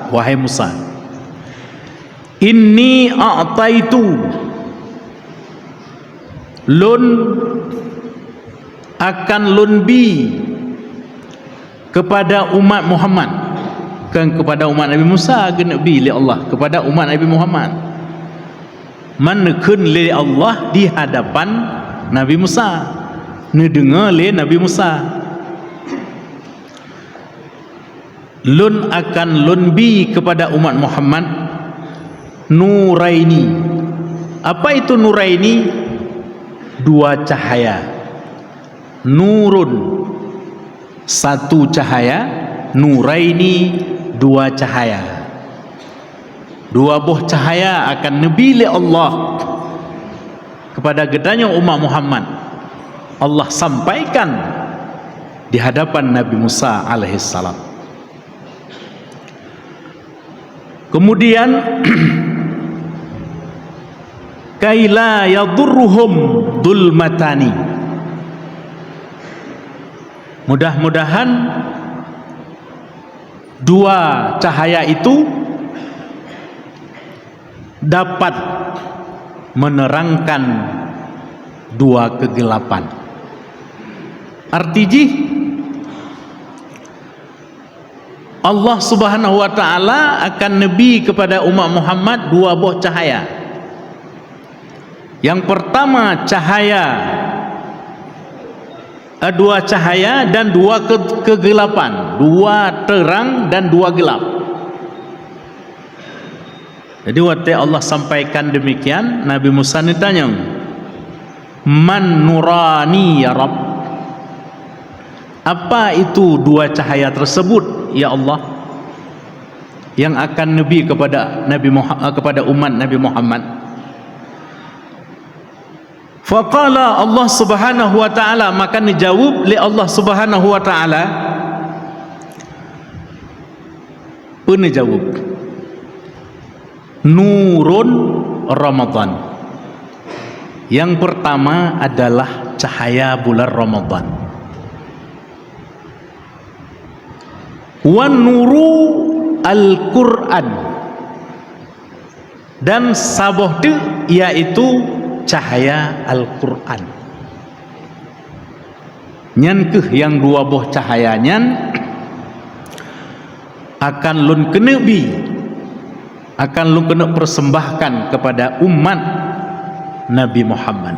wahai Musa, inni a'taitu, lun akan lunbi kepada umat Muhammad, kan kepada umat Nabi Musa kena bi li Allah kepada umat Nabi Muhammad, manakun li Allah di hadapan Nabi Musa, nedengar li Nabi Musa. Lun akan lunbi kepada umat Muhammad nuraini. Apa itu nuraini? Dua cahaya. Nurun satu cahaya, nuraini dua cahaya. Dua buah cahaya akan nabi Allah kepada gedanya umat Muhammad. Allah sampaikan di hadapan Nabi Musa alaihissalam. Kemudian kaila yadurruhum dulmatani, mudah-mudahan dua cahaya itu dapat menerangkan dua kegelapan. Artinya Allah subhanahu wa ta'ala akan nabi kepada umat Muhammad dua buah cahaya. Yang pertama dua cahaya dan dua kegelapan, dua terang dan dua gelap. Jadi waktu Allah sampaikan demikian, Nabi Musa ditanya, man nurani ya Rabb, apa itu dua cahaya tersebut ya Allah yang akan nabi kepada kepada umat Nabi Muhammad? Faqala Allah subhanahu wa ta'ala, maka dijawab li Allah subhanahu wa ta'ala, pun dijawab, nurun Ramadan. Yang pertama adalah cahaya bulan Ramadan. Wan nuru Al-Quran, dan saboh tu yaitu cahaya Al-Quran. Nyan keh yang dua buah cahaya nyan akan lun kena bi, akan lun kena persembahkan kepada umat Nabi Muhammad.